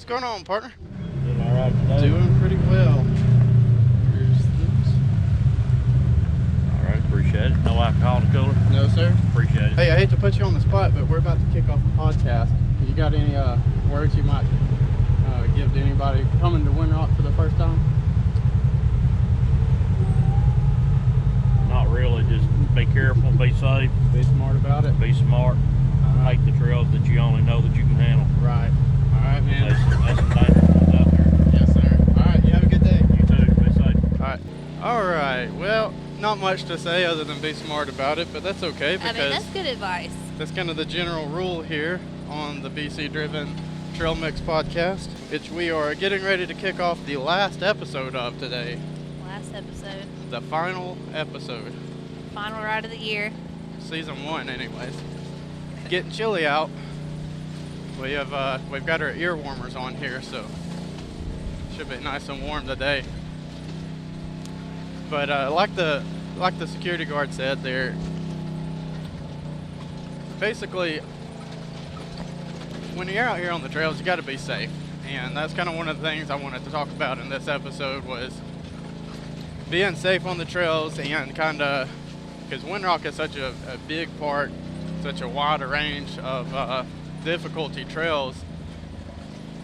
What's going on, partner? Doing all right today? Doing pretty well. Here's this. All right, appreciate it. No alcohol in the cooler? No, sir. Appreciate it. Hey, I hate to put you on the spot, but we're about to kick off a podcast. You got any words you might give to anybody coming to Windrock for the first time? Not really. Just be careful, be safe, Be smart about it. be smart. Alright. Take the trails that you only know that you can handle. Right. All right, man. There's some dangerous ones out there. Yes, sir. All right, you have a good day. You too. Be safe. All right. All right. Well, not much to say other than be smart about it, but that's okay because that's good advice. that's kind of the general rule here on the BC Driven Trail Mix podcast, which we are getting ready to kick off the last episode of today. Last episode. The final episode. Final ride of the year. Season 1 anyways. Getting chilly out. We've got our ear warmers on here, so should be nice and warm today. But like the security guard said there, basically when you're out here on the trails, you got to be safe, and that's kind of one of the things I wanted to talk about in this episode was being safe on the trails, and kind of because Windrock is such a big park, such a wide range of difficulty trails,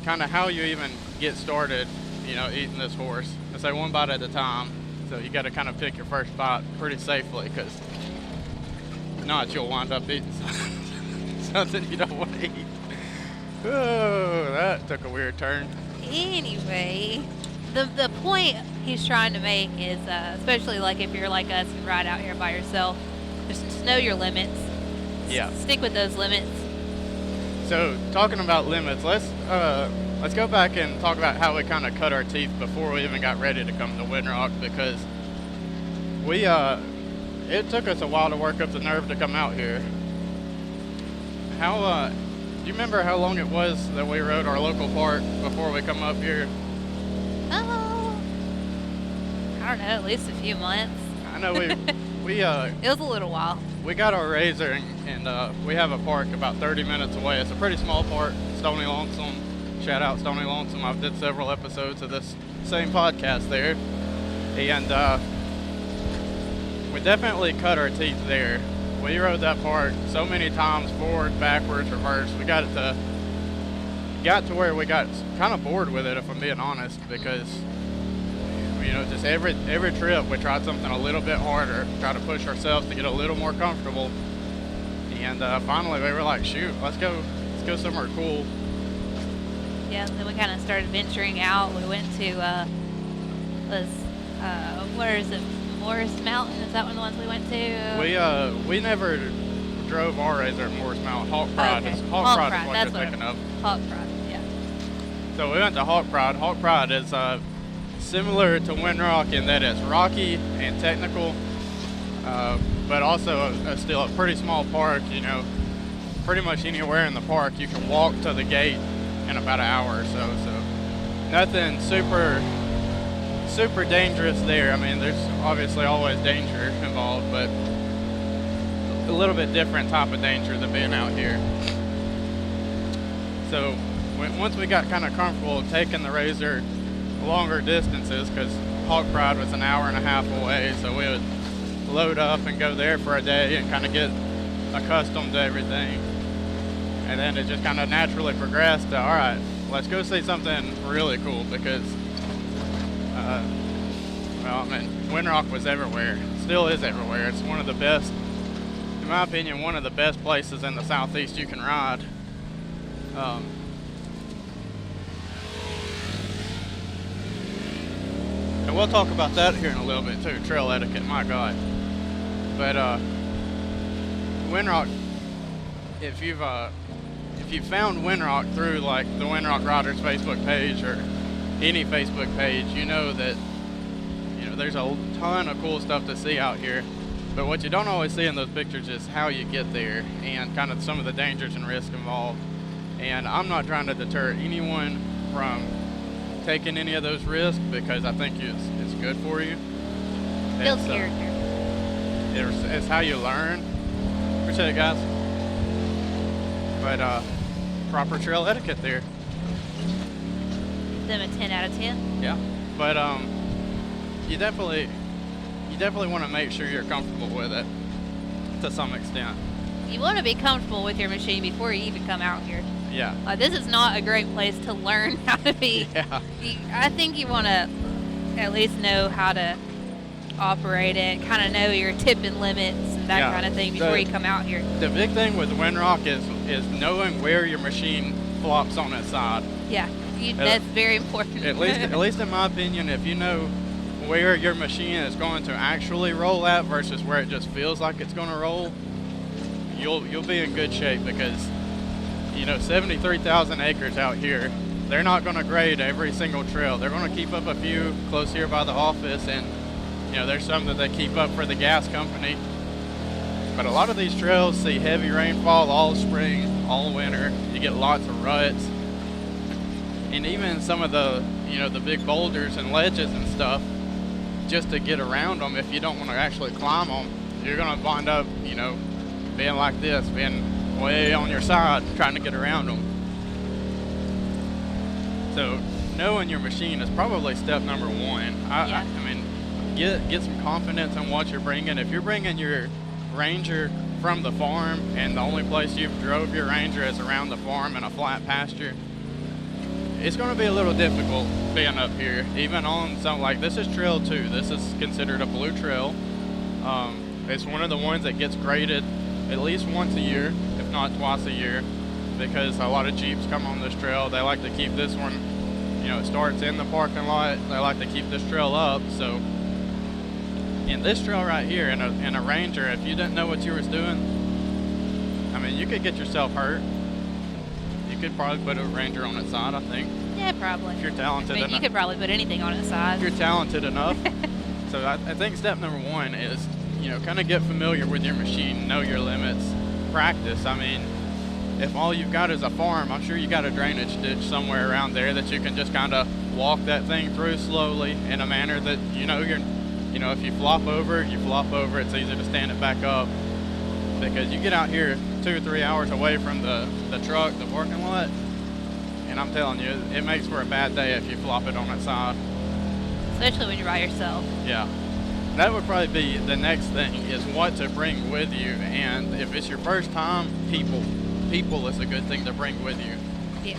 kind of how you even get started, eating this horse. I say one bite at a time, so you got to kind of pick your first bite pretty safely, because if not, you'll wind up eating something you don't want to eat. Oh, that took a weird turn. Anyway, the point he's trying to make is, especially like if you're like us and ride out here by yourself, just know your limits. Yeah. Stick with those limits. So talking about limits, let's go back and talk about how we kind of cut our teeth before we even got ready to come to Windrock, because it took us a while to work up the nerve to come out here. How do you remember how long it was that we rode our local park before we come up here? Oh, I don't know, at least a few months. I know we It was a little while. we got our razor, and we have a park about 30 minutes away. It's a pretty small park, Stony Lonesome. Shout out Stony Lonesome. I've did several episodes of this same podcast there, and we definitely cut our teeth there. We rode that park so many times, forward, backwards, reverse. We got to where we got kind of bored with it, if I'm being honest, because just every trip we tried something a little bit harder, try to push ourselves to get a little more comfortable, and finally we were like, shoot, let's go somewhere cool. Yeah, then we kind of started venturing out. We went to where is it? Morris Mountain, is that one of the ones we went to? We never drove our razor at Morris Mountain. Hawk Pride Okay. is Hawk what Pride, you're that's thinking of. Hawk Pride, yeah. So we went to Hawk Pride. Hawk Pride is similar to Windrock in that it's rocky and technical, but also still a pretty small park. Pretty much anywhere in the park you can walk to the gate in about an hour or so. So nothing super dangerous there. I mean, there's obviously always danger involved, but a little bit different type of danger than being out here. So once we got kind of comfortable taking the razor longer distances, because Hawk Pride was an hour and a half away, so we would load up and go there for a day and kind of get accustomed to everything. And then it just kind of naturally progressed to, all right, let's go see something really cool, because Windrock was everywhere. Still is everywhere. It's one of the best, in my opinion, one of the best places in the Southeast you can ride. And we'll talk about that here in a little bit too, trail etiquette, my God. But Windrock, if you've found Windrock through like the Windrock Riders Facebook page or any Facebook page, you know that there's a ton of cool stuff to see out here. But what you don't always see in those pictures is how you get there and kind of some of the dangers and risks involved. And I'm not trying to deter anyone from taking any of those risks, because I think it's good for you. Builds character. It's how you learn. Appreciate it, guys. But proper trail etiquette there. them a 10 out of 10. Yeah, but you definitely want to make sure you're comfortable with it to some extent. You want to be comfortable with your machine before you even come out here. Yeah. This is not a great place to learn how to be. Yeah. I think you want to at least know how to operate it, kind of know your tipping limits and that kind of thing before you come out here. The big thing with Windrock is knowing where your machine flops on its side. Yeah, that's very important. At least in my opinion, if you know where your machine is going to actually roll at versus where it just feels like it's going to roll, you'll be in good shape, because 73,000 acres out here, they're not going to grade every single trail. They're going to keep up a few close here by the office, and there's some that they keep up for the gas company. But a lot of these trails see heavy rainfall all spring, all winter. You get lots of ruts. And even some of the, the big boulders and ledges and stuff, just to get around them, if you don't want to actually climb them, you're going to wind up, being like this, being way on your side, trying to get around them. So knowing your machine is probably step number one. I mean, get some confidence in what you're bringing. If you're bringing your Ranger from the farm and the only place you've drove your Ranger is around the farm in a flat pasture, it's going to be a little difficult being up here, even on something like this. Is trail 2. This is considered a blue trail. It's one of the ones that gets graded at least once a year, if not twice a year, because a lot of Jeeps come on this trail. They like to keep this one, it starts in the parking lot. They like to keep this trail up. So in this trail right here, in a Ranger, if you didn't know what you was doing, I mean, you could get yourself hurt. You could probably put a Ranger on its side, I think. Yeah, probably. If you're talented enough. You could probably put anything on its side. If you're talented enough. So I think step number one is, kind of get familiar with your machine, know your limits, practice. I mean, if all you've got is a farm, I'm sure you got a drainage ditch somewhere around there that you can just kind of walk that thing through slowly in a manner that, if you flop over, you flop over. It's easy to stand it back up, because you get out here 2 or 3 hours away from the truck, the parking lot, and I'm telling you, it makes for a bad day if you flop it on its side. Especially when you're by yourself. Yeah. That would probably be the next thing, is what to bring with you. And if it's your first time, people is a good thing to bring with you. Yeah.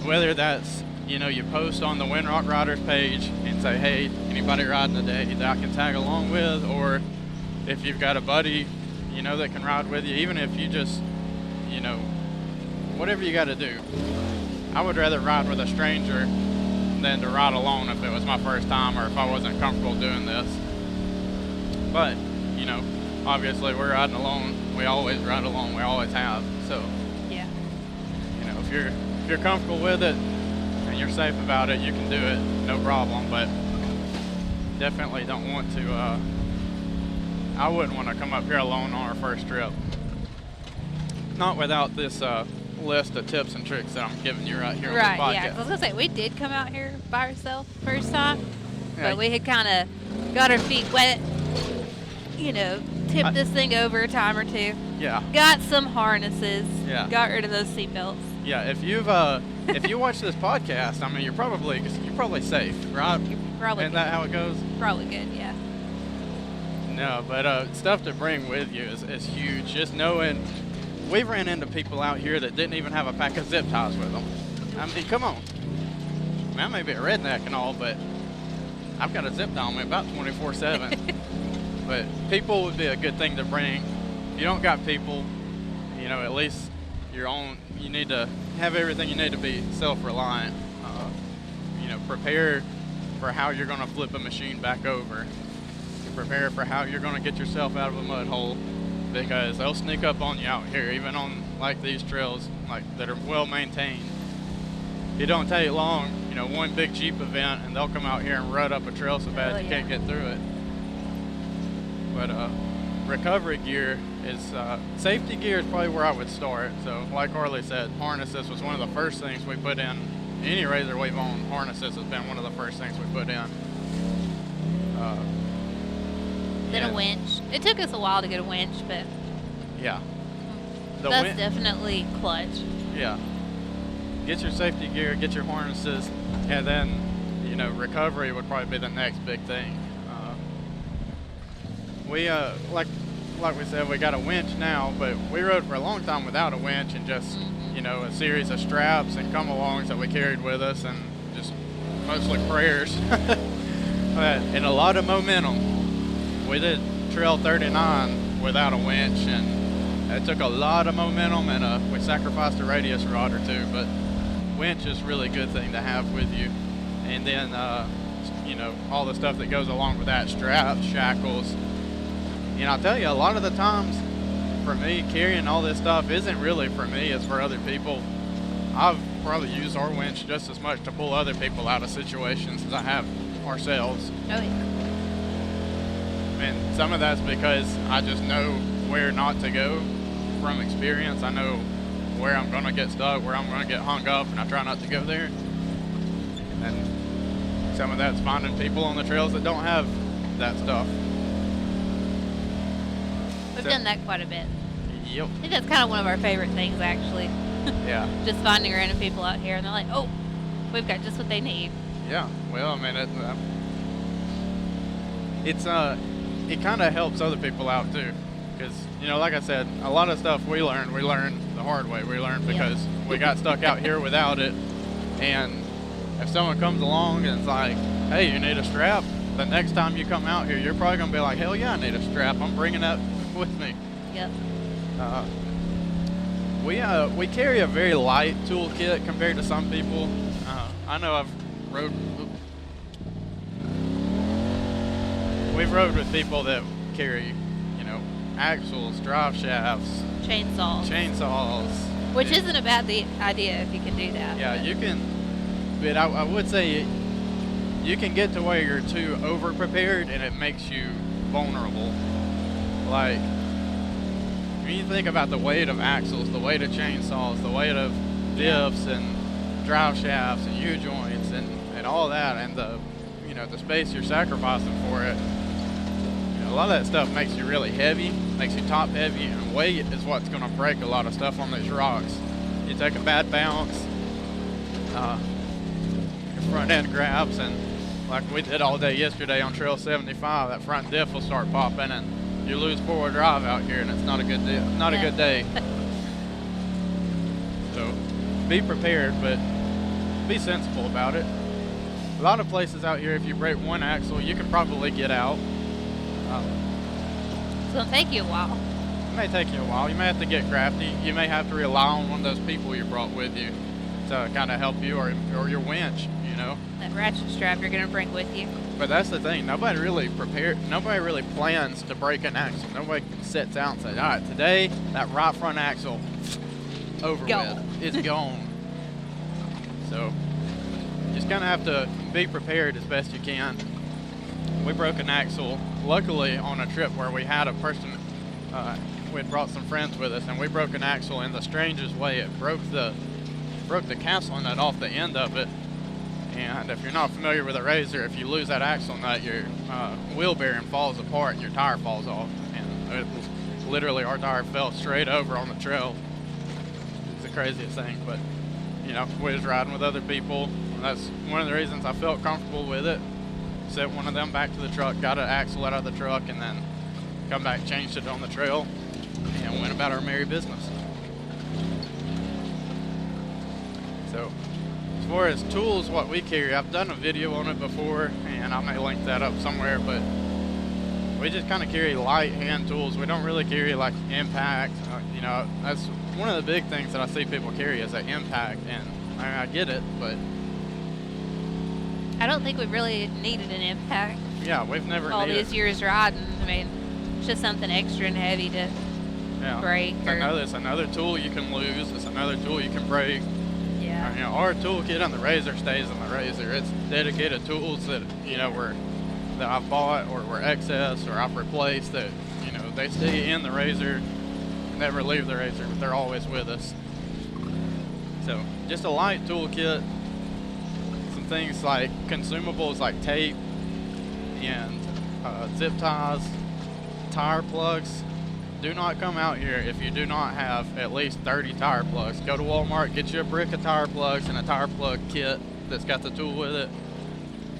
Whether that's, you post on the Windrock Riders page and say, hey, anybody riding today that I can tag along with, or if you've got a buddy, that can ride with you, even if you just, whatever you got to do. I would rather ride with a stranger than to ride alone if it was my first time, or if I wasn't comfortable doing this. But, obviously we're riding alone. We always ride alone. We always have. So, yeah. If you're comfortable with it and you're safe about it, you can do it, no problem. But definitely don't want to. I wouldn't want to come up here alone on our first trip. Not without this list of tips and tricks that I'm giving you right here on the podcast. Right. Yeah. I was gonna say, we did come out here by ourselves first time, but we had kind of got our feet wet. Tipped this thing over a time or two. Yeah. Got some harnesses. Yeah. Got rid of those seatbelts. Yeah. If you watch this podcast, I mean, you're probably safe, right? You're probably Isn't that how it goes? Probably good. Yeah. No, but stuff to bring with you is huge. Just knowing, we've ran into people out here that didn't even have a pack of zip ties with them. I mean, come on. I mean, I may be a redneck and all, but I've got a zip tie on me about 24/7. But people would be a good thing to bring. If you don't got people, at least your own. You need to have everything you need to be self-reliant. Prepare for how you're going to flip a machine back over. Prepare for how you're going to get yourself out of a mud hole, because they'll sneak up on you out here, even on like these trails that are well maintained. It don't take long, one big Jeep event, and they'll come out here and rut up a trail so bad you can't get through it. But recovery gear is, safety gear is probably where I would start. So like Harley said, harnesses was one of the first things we put in. Any razor we've owned, harnesses has been one of the first things we put in. Then a winch. It took us a while to get a winch, but yeah, that's definitely clutch. Yeah, get your safety gear, get your harnesses, and then, you know, recovery would probably be the next big thing. We like we said, we got a winch now, but we rode for a long time without a winch and just, you know, a series of straps and come-alongs that we carried with us, and just mostly prayers and a lot of momentum. We did Trail 39 without a winch, and it took a lot of momentum, and we sacrificed a radius rod or two, but winch is really a good thing to have with you. And then, you know, all the stuff that goes along with that, straps, shackles. And I'll tell you, a lot of the times, for me, carrying all this stuff isn't really for me, it's for other people. I've probably used our winch just as much to pull other people out of situations as I have ourselves. Oh, yeah. And some of that's because I just know where not to go from experience. I know where I'm going to get stuck, where I'm going to get hung up, and I try not to go there. And some of that's finding people on the trails that don't have that stuff. We've done that quite a bit. Yep. I think that's kind of one of our favorite things, actually. Yeah. Just finding random people out here, and they're like, oh, we've got just what they need. Yeah. Well, I mean, it kind of helps other people out too, because, you know, like I said, a lot of stuff we learned the hard way. We learned because we got stuck out here without it, and if someone comes along and it's like, hey, you need a strap, the next time you come out here, you're probably gonna be like, hell yeah, I need a strap. I'm bringing that with me. Yep. We carry a very light toolkit compared to some people. I know we've rode with people that carry, you know, axles, drive shafts, chainsaws. Which isn't a bad idea if you can do that. Yeah, you can, but I would say you can get to where you're too over prepared and it makes you vulnerable. Like, when you think about the weight of axles, the weight of chainsaws, the weight of diffs and drive shafts and U-joints and all that, and the, you know, the space you're sacrificing for it, you know, a lot of that stuff makes you really heavy, makes you top heavy, and weight is what's going to break a lot of stuff on these rocks. You take a bad bounce, your front end grabs, and like we did all day yesterday on Trail 75, that front diff will start popping, and you lose forward drive out here, and it's not a good day. Not a good day. So be prepared, but be sensible about it. A lot of places out here, if you break one axle, you can probably get out. It's going to take you a while. It may take you a while. You may have to get crafty. You may have to rely on one of those people you brought with you to kind of help you, or your winch, you know. That ratchet strap you're going to bring with you. But that's the thing. Nobody really plans to break an axle. Nobody sets out and says, all right, today, that right front axle, over with. It's gone. So, you just kind of have to be prepared as best you can. We broke an axle, luckily, on a trip where we had a person, we had brought some friends with us, and we broke an axle in the strangest way. It broke the castle nut off the end of it. And if you're not familiar with a razor, if you lose that axle nut, your wheel bearing falls apart and your tire falls off. And it was literally, our tire fell straight over on the trail. It's the craziest thing, but you know, we was riding with other people. And that's one of the reasons I felt comfortable with it. Sent one of them back to the truck, got an axle out of the truck, and then come back, changed it on the trail, and went about our merry business. So, as far as tools, what we carry, I've done a video on it before, and I may link that up somewhere, but we just kind of carry light hand tools. We don't really carry like impact. You know, that's one of the big things that I see people carry is an impact, and I get it, but I don't think we've really needed an impact. Yeah, we've never all needed these years riding. I mean, it's just something extra and heavy to break. It's another tool you can lose. It's another tool you can break. Yeah. You know, our toolkit on the razor stays on the razor. It's dedicated tools that, you know, that I've bought or were excess or I've replaced that, you know, they stay in the razor, never leave the razor, but they're always with us. So just a light toolkit, some things like consumables like tape and zip ties, tire plugs, Do not come out here if you do not have at least 30 tire plugs. Go to Walmart, get you a brick of tire plugs and a tire plug kit that's got the tool with it,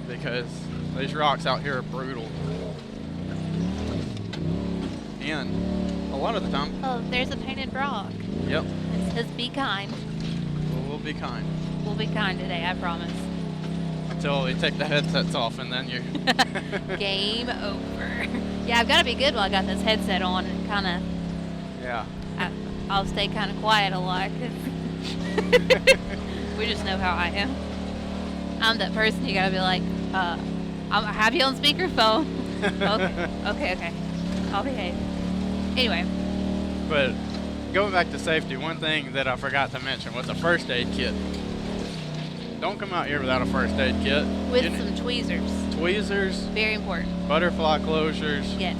because these rocks out here are brutal. And a lot of the time... Oh, there's a painted rock. Yep. It says be kind. We'll be kind. We'll be kind today, I promise. Until we take the headsets off and then you... Game over. Yeah, I've got to be good while I got this headset on and kind of... Yeah. I'll stay kind of quiet a lot. 'Cause we just know how I am. I'm that person you got to be like, I'll have you on speakerphone. Okay. I'll behave. Anyway. But going back to safety, one thing that I forgot to mention was a first aid kit. Don't come out here without a first aid kit. With some tweezers. Tweezers. Very important. Butterfly closures. Yes.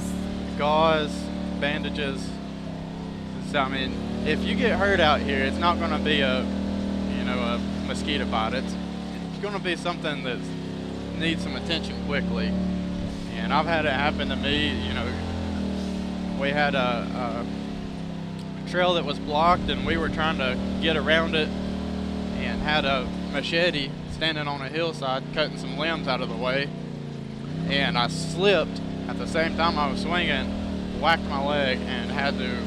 Gauze, bandages. So, I mean, if you get hurt out here, it's not going to be a mosquito bite. It's going to be something that needs some attention quickly. And I've had it happen to me. We had a trail that was blocked, and we were trying to get around it, and had a machete standing on a hillside cutting some limbs out of the way, and I slipped at the same time I was swinging, whacked my leg, and had to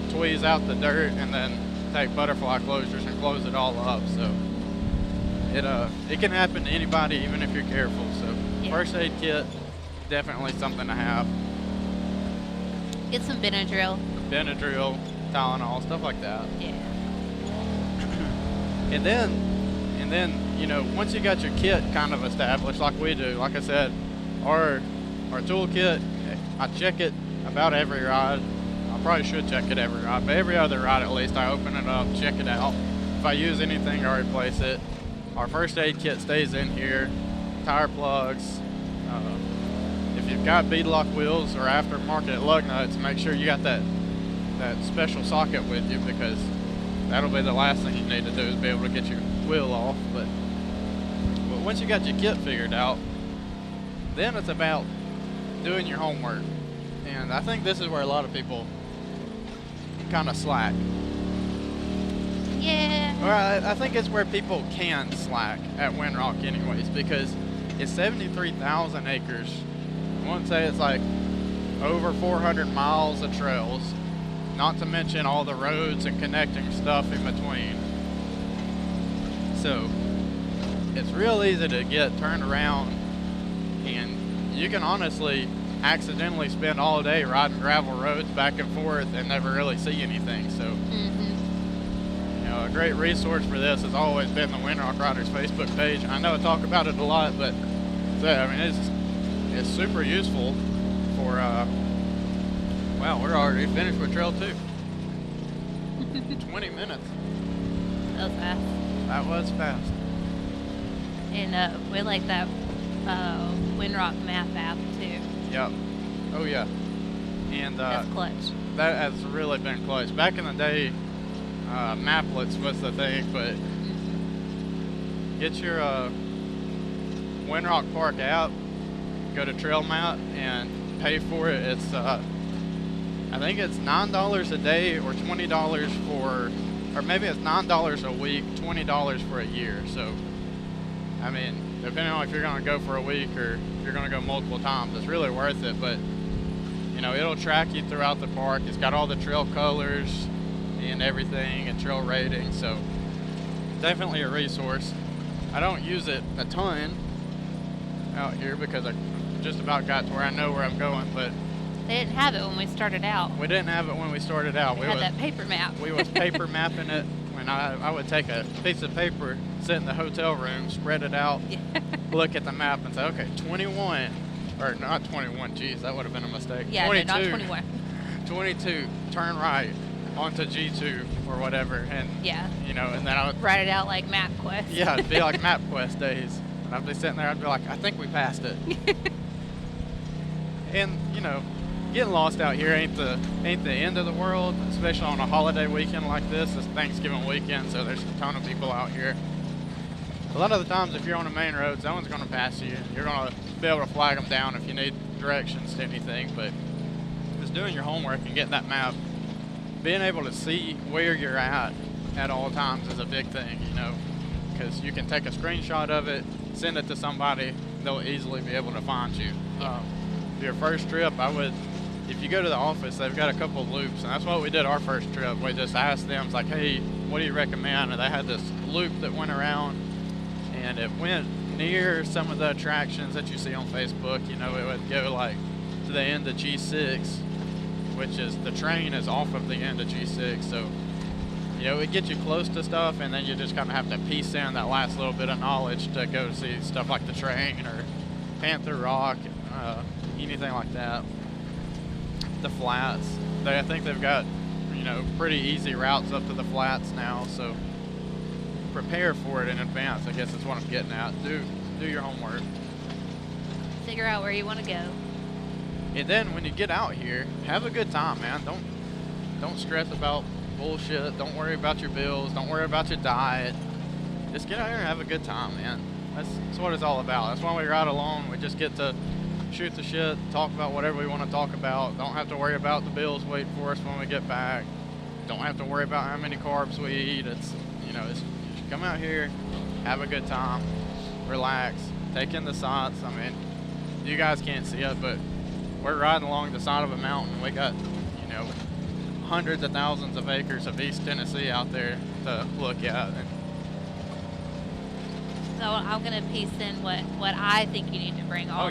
tweeze out the dirt and then take butterfly closures and close it all up. So it can happen to anybody, even if you're careful. So Yeah. First aid kit, definitely something to have. Get some Benadryl. Benadryl, Tylenol, stuff like that. Yeah. And then, once you got your kit kind of established, like we do, like I said, our toolkit, I check it about every ride. I probably should check it every ride, but every other ride at least, I open it up, check it out. If I use anything, I replace it. Our first aid kit stays in here. Tire plugs. If you've got beadlock wheels or aftermarket lug nuts, make sure you got that special socket with you, because that'll be the last thing you need to do is be able to get your wheel off. But once you got your kit figured out, then it's about doing your homework. And I think this is where a lot of people kind of slack. Yeah. Or I think it's where people can slack at Windrock anyways, because it's 73,000 acres. I want to say it's like over 400 miles of trails, not to mention all the roads and connecting stuff in between. So it's real easy to get turned around, and you can honestly accidentally spend all day riding gravel roads back and forth and never really see anything. So a great resource for this has always been the Windrock Riders Facebook page. I know I talk about it a lot, but it's super useful for wow, we're already finished with trail 2. 20 minutes. That was fast. That was fast. And we like that Windrock map app too. Yep. Oh yeah. And That's clutch. that has really been clutch. Back in the day, maplets was the thing, but get your Windrock Park app, go to Trail Map, and pay for it. It's I think it's $9 a day or $20 for, or maybe it's $9 a week, $20 for a year. So, I mean, depending on if you're going to go for a week or if you're going to go multiple times, it's really worth it. But, it'll track you throughout the park. It's got all the trail colors and everything and trail ratings. So, definitely a resource. I don't use it a ton out here because I just about got to where I know where I'm going, but They didn't have it when we started out. we didn't have it when we started out. We had that paper map. We was paper mapping it. When I would take a piece of paper, sit in the hotel room, spread it out, look at the map, and say, okay, 21, or not 21. Geez, that would have been a mistake. Yeah, 22, no, not 21. 22, turn right onto G2 or whatever, and Yeah. and then I would Write it out like MapQuest. yeah, it'd be like MapQuest days, and I'd be sitting there, I'd be like, I think we passed it. And getting lost out here ain't the end of the world, especially on a holiday weekend like this. It's Thanksgiving weekend, so there's a ton of people out here. A lot of the times, if you're on the main road, someone's going to pass you. You're going to be able to flag them down if you need directions to anything. But just doing your homework and getting that map, being able to see where you're at all times is a big thing, you know, because you can take a screenshot of it, send it to somebody, they'll easily be able to find you. Your first trip, if you go to the office, they've got a couple of loops, and that's what we did our first trip. We just asked them, it's like, hey, what do you recommend? And they had this loop that went around, and it went near some of the attractions that you see on Facebook. You know, it would go like to the end of G6, which is, the train is off of the end of G6, so you know, it gets you close to stuff, and then you just kind of have to piece in that last little bit of knowledge to go see stuff like the train or Panther Rock, anything like that. The flats, I think they've got, you know, pretty easy routes up to the flats now, so prepare for it in advance, I guess is what I'm getting at. Do your homework. Figure out where you want to go. And then when you get out here, have a good time, man. Don't stress about bullshit. Don't worry about your bills. Don't worry about your diet. Just get out here and have a good time, man. That's what it's all about. That's why we ride along. We just get to shoot the shit, talk about whatever we want to talk about. Don't have to worry about the bills waiting for us when we get back. Don't have to worry about how many carbs we eat. It's, you know, it's just come out here, have a good time, relax, take in the sights. I mean, you guys can't see it, but we're riding along the side of a mountain. We got, you know, hundreds of thousands of acres of East Tennessee out there to look at. And so I'm gonna piece in what I think you need to bring also.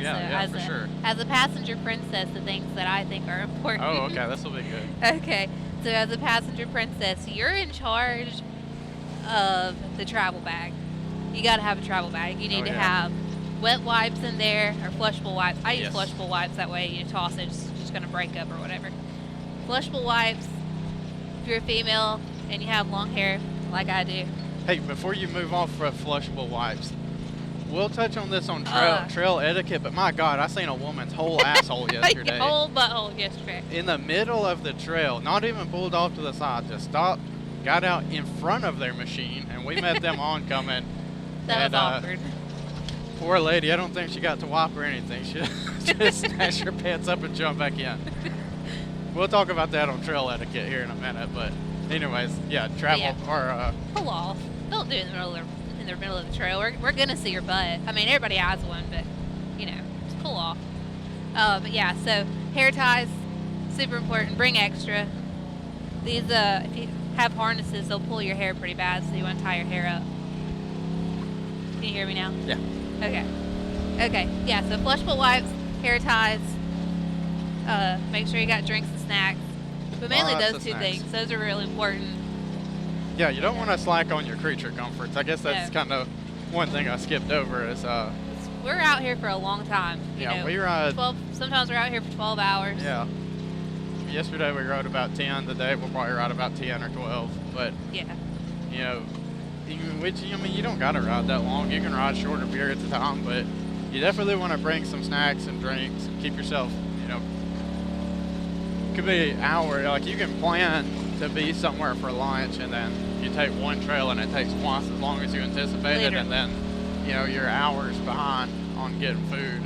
For sure. As a passenger princess, the things that I think are important. Oh, okay, this will be good. Okay, so as a passenger princess, you're in charge of the travel bag. You gotta have a travel bag. You need to have wet wipes in there, or flushable wipes. I use flushable wipes, that way you toss it, it's just gonna break up or whatever. Flushable wipes, if you're a female and you have long hair, like I do. Hey, before you move off for flushable wipes, we'll touch on this on trail etiquette, but my God, I seen a woman's whole asshole yesterday. Your whole butthole yesterday. In the middle of the trail, not even pulled off to the side, just stopped, got out in front of their machine, and we met them oncoming. That was awkward. Poor lady, I don't think she got to wipe or anything. She just snatched her pants up and jumped back in. We'll talk about that on trail etiquette here in a minute, but anyways, travel or pull off. Don't do it in the middle of the trail. We're gonna see your butt. I mean, everybody has one, but you know, just pull off. But yeah, so hair ties, super important. Bring extra. These if you have harnesses, they'll pull your hair pretty bad, so you want to tie your hair up. Can you hear me now? Yeah. Okay. Yeah. So flushable wipes, hair ties. Make sure you got drinks and snacks. But mainly those two things. Those are really important. Yeah, you don't want to slack on your creature comforts. I guess that's kind of one thing I skipped over is we're out here for a long time. You know, we ride 12. Sometimes we're out here for 12 hours. Yeah. Yesterday we rode about 10. Today we'll probably ride about 10 or 12. But you know, you don't gotta ride that long. You can ride shorter periods of time, but you definitely want to bring some snacks and drinks and keep yourself, you know, could be an hour. Like you can plan to be somewhere for lunch, and then you take one trail and it takes twice as long as you anticipated, and then you know you're hours behind on getting food.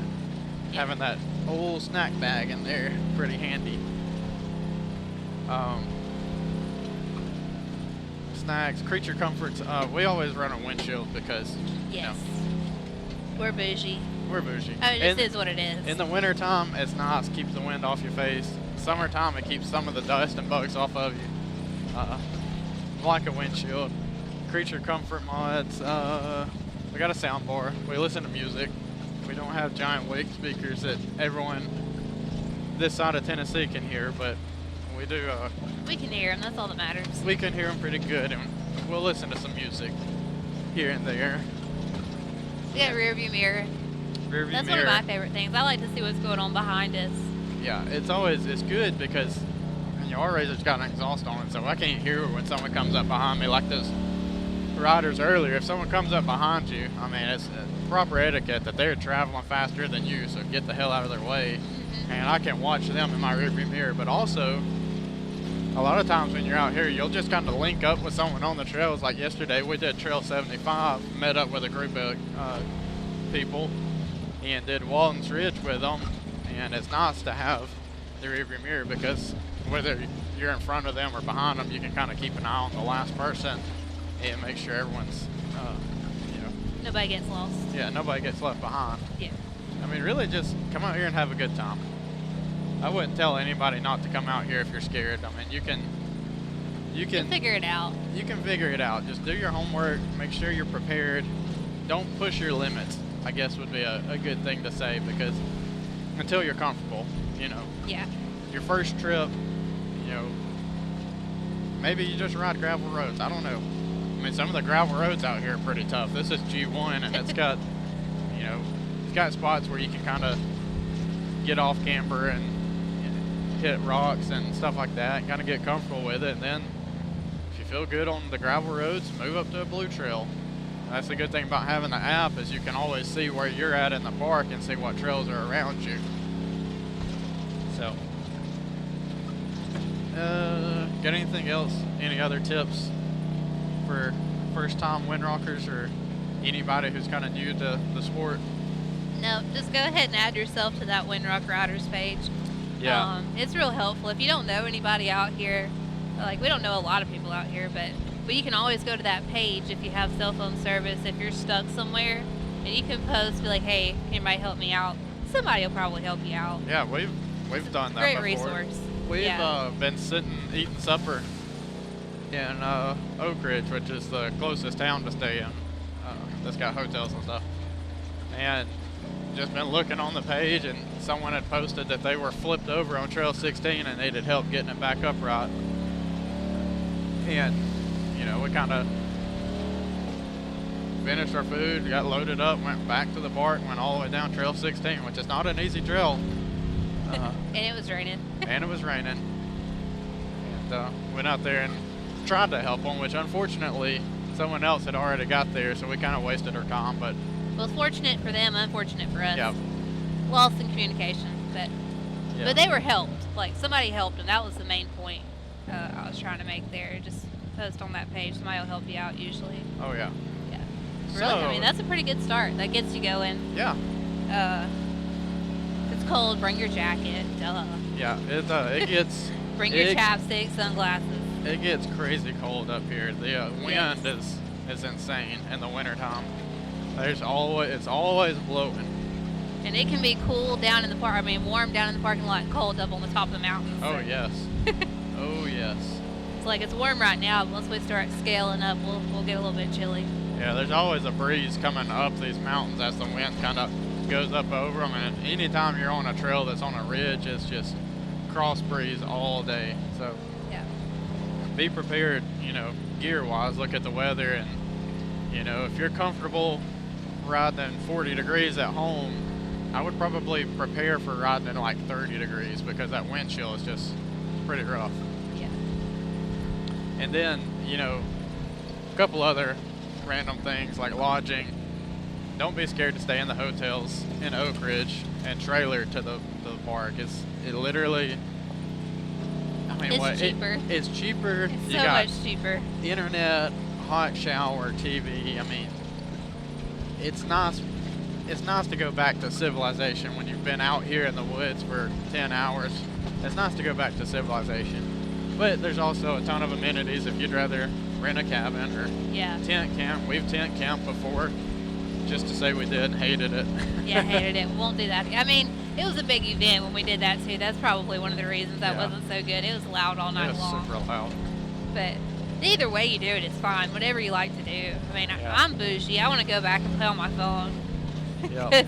Having that old snack bag in there, pretty handy. Snacks, creature comforts. We always run a windshield because you know, we're bougie. We're bougie. I mean, this is what it is. In the wintertime, it's nice. Keeps the wind off your face. Summertime, it keeps some of the dust and bugs off of you. Like a windshield. Creature comfort mods. We got a sound bar. We listen to music. We don't have giant wake speakers that everyone this side of Tennessee can hear, but we do. We can hear them. That's all that matters. We can hear them pretty good, and we'll listen to some music here and there. We got rear view mirror. That's one of my favorite things. I like to see what's going on behind us. Yeah, it's good because our razor's got an exhaust on it, so I can't hear when someone comes up behind me like those riders earlier. If someone comes up behind you, I mean, it's proper etiquette that they're traveling faster than you, so get the hell out of their way. And I can watch them in my rearview mirror, but also a lot of times when you're out here, you'll just kind of link up with someone on the trails. Like yesterday, we did Trail 75, met up with a group of people and did Walton's Ridge with them, and it's nice to have the rearview mirror, because whether you're in front of them or behind them, you can kind of keep an eye on the last person and make sure everyone's, you know. Nobody gets lost. Yeah, nobody gets left behind. Yeah. I mean, really just come out here and have a good time. I wouldn't tell anybody not to come out here if you're scared. I mean, you can figure it out. You can figure it out. Just do your homework, make sure you're prepared. Don't push your limits, I guess would be a good thing to say, because until you're comfortable, you know. Yeah. Your first trip, you know, maybe you just ride gravel roads. I don't know. I mean, some of the gravel roads out here are pretty tough. This is G1, and it's got, you know, it's got spots where you can kind of get off camber and hit rocks and stuff like that and kind of get comfortable with it. And then if you feel good on the gravel roads, move up to a blue trail. That's the good thing about having the app, is you can always see where you're at in the park and see what trails are around you. So, got anything else? Any other tips for first-time Windrockers or anybody who's kind of new to the sport? No, just go ahead and add yourself to that Windrock Riders page. Yeah. It's real helpful. If you don't know anybody out here, like we don't know a lot of people out here, but you can always go to that page if you have cell phone service. If you're stuck somewhere, and you can post, be like, hey, can anybody help me out? Somebody will probably help you out. Yeah, we've done that Great before. resource. We've been sitting eating supper in Oak Ridge, which is the closest town to stay in. That's got hotels and stuff. And just been looking on the page, and someone had posted that they were flipped over on Trail 16 and needed help getting it back upright. And, you know, we kind of finished our food, got loaded up, went back to the park, went all the way down Trail 16, which is not an easy trail. And it was raining. And it was raining. And went out there and tried to help them, which unfortunately someone else had already got there, so we kind of wasted our time. But well, fortunate for them, unfortunate for us. Yeah. Lost in communication, but they were helped. Like, somebody helped, and that was the main point I was trying to make there. Just post on that page. Somebody will help you out usually. Oh yeah. Yeah. So, Really, I mean, that's a pretty good start. That gets you going. Yeah. If it's cold, bring your jacket. Duh. Yeah. It gets. Bring your chapstick, sunglasses. It gets crazy cold up here. The wind is insane in the wintertime. It's always blowing. And it can be cool down in the park. I mean, warm down in the parking lot, cold up on the top of the mountain. So. Oh yes. Oh yes. It's like it's warm right now, but once we start scaling up, we'll get a little bit chilly. Yeah, there's always a breeze coming up these mountains as the wind kind of goes up over them. And anytime you're on a trail that's on a ridge, it's just cross breeze all day. So yeah, be prepared. You know, gear-wise, look at the weather, and you know, if you're comfortable riding 40 degrees at home, I would probably prepare for riding in like 30 degrees, because that wind chill is just pretty rough. Yeah. And then, you know, a couple other random things like lodging. Don't be scared to stay in the hotels in Oak Ridge and trailer to the park. It literally, I mean, it's cheaper. It's cheaper. It's you so got much cheaper. Internet, hot shower, TV. I mean, it's nice. It's nice to go back to civilization when you've been out here in the woods for 10 hours. It's nice to go back to civilization. But there's also a ton of amenities if you'd rather rent a cabin or tent camp. We've tent camped before, just to say we did, hated it. Yeah, hated it. We won't do that. I mean, it was a big event when we did that too. That's probably one of the reasons that wasn't so good. It was loud all night long. It was super loud. But either way you do it, it's fine. Whatever you like to do. I mean, I'm bougie. I want to go back and play on my phone. Yep.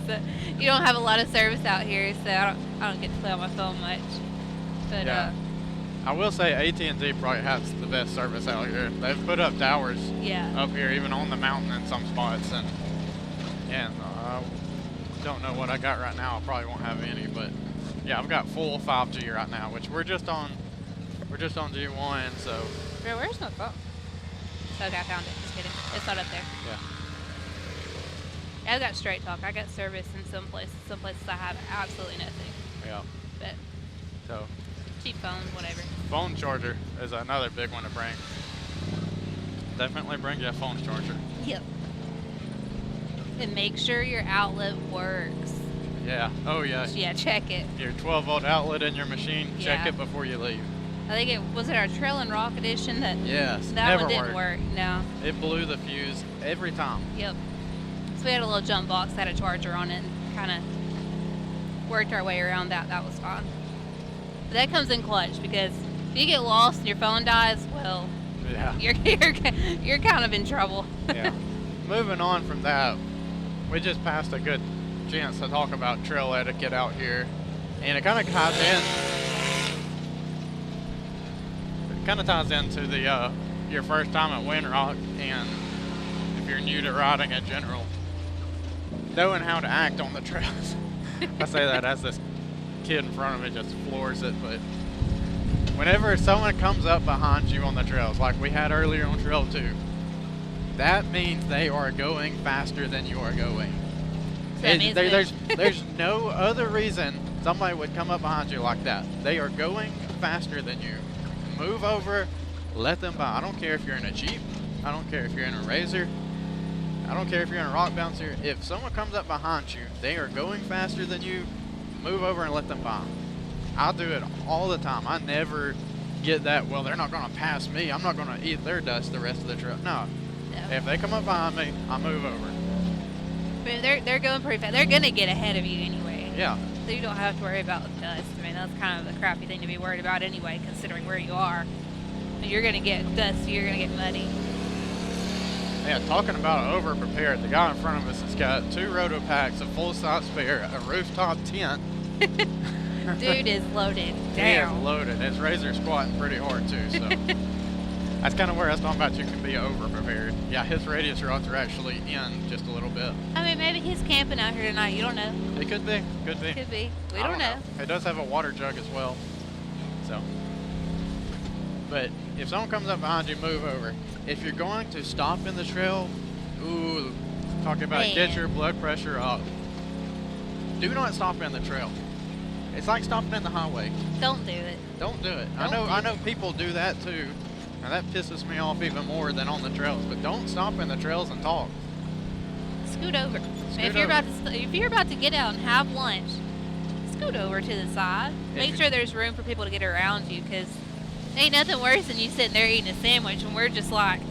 You don't have a lot of service out here, so I don't get to play on my phone much. But I will say AT&T probably has the best service out here. They've put up towers up here, even on the mountain in some spots, and don't know what I got right now. I probably won't have any, but yeah, I've got full 5G right now, which we're just on G1, so. Bro, where's my phone? Okay, I found it. Just kidding. It's not up there. Yeah, I've got straight talk. I got service in some places. Some places I have absolutely nothing. Yeah. But so. Cheap phones, whatever. Phone charger is another big one to bring. Definitely bring you a phone charger. Yep. And make sure your outlet works. Yeah. Oh yeah. Yeah, check it. Your 12-volt outlet in your machine. Check Yeah. it before you leave. I think it was our Trail and Rock edition that Yes. that never one didn't worked. work. No. It blew the fuse every time. Yep. So we had a little jump box that had a charger on it and kind of worked our way around that. That was fine. But that comes in clutch because if you get lost and your phone dies, well, Yeah. you're kind of in trouble. Yeah. Moving on from that, we just passed a good chance to talk about trail etiquette out here, and it kind of ties in. It kind of ties into the your first time at Windrock, and if you're new to riding in general, knowing how to act on the trails. I say that as this kid in front of me just floors it, but whenever someone comes up behind you on the trails, like we had earlier on Trail 2, that means they are going faster than you are going. So that means There's no other reason somebody would come up behind you like that. They are going faster than you. Move over, let them by. I don't care if you're in a Jeep. I don't care if you're in a Razor. I don't care if you're in a rock bouncer. If someone comes up behind you, they are going faster than you, move over and let them by. I do it all the time. I never get that, well, they're not going to pass me. I'm not going to eat their dust the rest of the trip. No. If they come up behind me, I move over. But they're going pretty fast. They're gonna get ahead of you anyway. Yeah. So you don't have to worry about dust. I mean, that's kind of the crappy thing to be worried about anyway, considering where you are. You're gonna get dusty. You're gonna get muddy. Yeah, talking about over prepared, the guy in front of us has got 2 roto packs, a full size spare, a rooftop tent. Dude is loaded He down. is loaded. His Razor's squatting pretty hard too, so that's kind of where I was talking about you can be over prepared. Yeah, his radius rods are actually in just a little bit. I mean, maybe he's camping out here tonight. You don't know. It could be, could be. Could be. We I don't know. It does have a water jug as well, so. But if someone comes up behind you, move over. If you're going to stop in the trail, ooh, talking about Man. get your blood pressure up. Do not stop in the trail. It's like stopping in the highway. Don't do it. Don't do it. Don't I do know people do that too, and that pisses me off even more than on the trails. But don't stop in the trails and talk. Scoot over. If over. you're about to get out and have lunch, scoot over to the side. Make you- sure there's room for people to get around you, because ain't nothing worse than you sitting there eating a sandwich and we're just like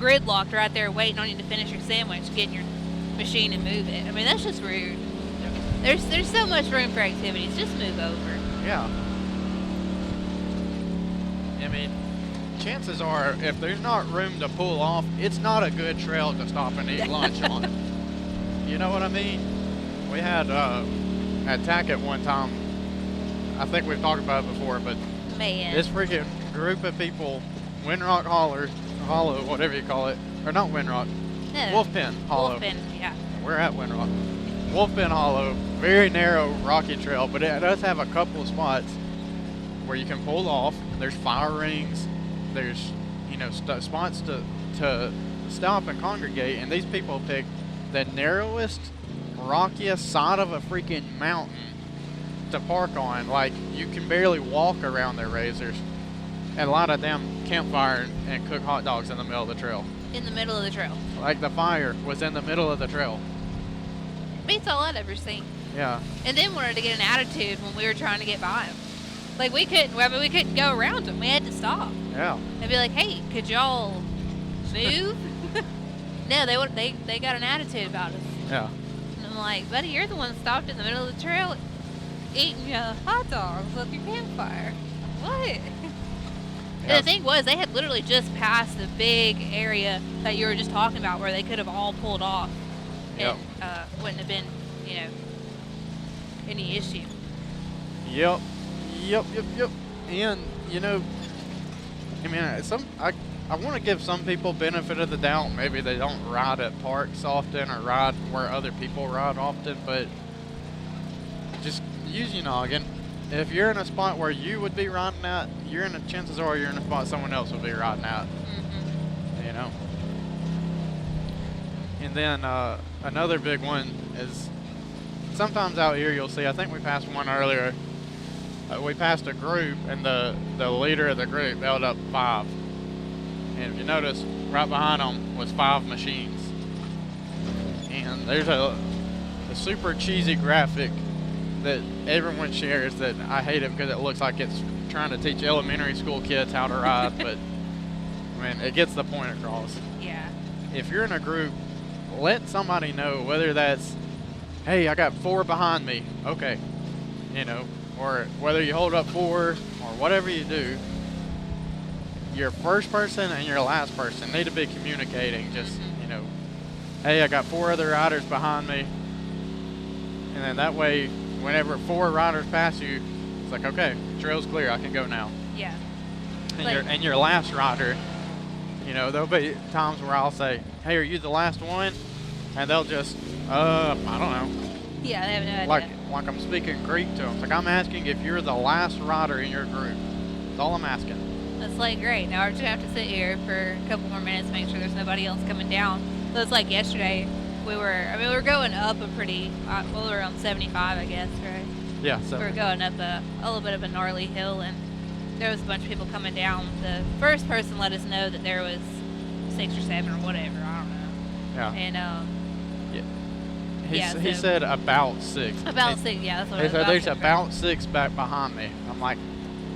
gridlocked right there waiting on you to finish your sandwich, get in your machine and move it. I mean, that's just rude. There's so much room for activities. Just move over. Yeah. I mean, chances are, if there's not room to pull off, it's not a good trail to stop and eat lunch on. You know what I mean? We had at Tackett one time, I think we've talked about it before, but Man. this freaking group of people, Windrock Hollow, whatever you call it, or not Windrock, No. Wolfpen Hollow. Wolfpen, yeah. We're at Windrock. Wolfpen Hollow, very narrow, rocky trail, but it does have a couple of spots where you can pull off. There's fire rings. There's, spots to stop and congregate, and these people pick the narrowest, rockiest side of a freaking mountain to park on. Like, you can barely walk around their Razors and light a damn campfire and cook hot dogs in the middle of the trail. In the middle of the trail. Like, the fire was in the middle of the trail. Beats all I'd ever seen. Yeah. And then wanted to get an attitude when we were trying to get by them. Like, we couldn't go around them. We had to stop Yeah. and be like, "Hey, could y'all move?" No, they got an attitude about us. Yeah. And I'm like, "Buddy, you're the one that stopped in the middle of the trail eating hot dogs with your campfire. What?" Yeah. And the thing was, they had literally just passed the big area that you were just talking about where they could have all pulled off. Yep. And wouldn't have been, any issue. Yep. And I want to give some people benefit of the doubt. Maybe they don't ride at parks often or ride where other people ride often, but just use your noggin. If you're in a spot where you would be riding at, chances are you're in a spot someone else would be riding at. Mm-hmm. And then another big one is sometimes out here you'll see, I think we passed one earlier, we passed a group and the leader of the group held up 5. And if you notice, right behind them was 5 machines. And there's a super cheesy graphic that everyone shares that I hate it because it looks like it's trying to teach elementary school kids how to ride, but I mean, it gets the point across. Yeah. If you're in a group, let somebody know, whether that's, hey, I got 4 behind me, okay, you know, or whether you hold up 4 or whatever you do, your first person and your last person need to be communicating, just, you know, hey, I got 4 other riders behind me, and then that way, whenever 4 riders pass you, it's like, okay, trail's clear, I can go now. Yeah. And your last rider, you know, there'll be times where I'll say, hey, are you the last one? And they'll just, I don't know. Yeah, they have no idea. Like I'm speaking Greek to them. It's like, I'm asking if you're the last rider in your group. That's all I'm asking. That's like, great. Now we're just going to have to sit here for a couple more minutes to make sure there's nobody else coming down. So it's like yesterday, we were going up a pretty, we were on 75, I guess, right? Yeah, so. We were going up a little bit of a gnarly hill, and there was a bunch of people coming down. The first person let us know that there was 6 or 7 or whatever, I don't know. Yeah. And, He said about 6. About 6, yeah, that's what he it was. said there's about 6 back behind me. I'm like,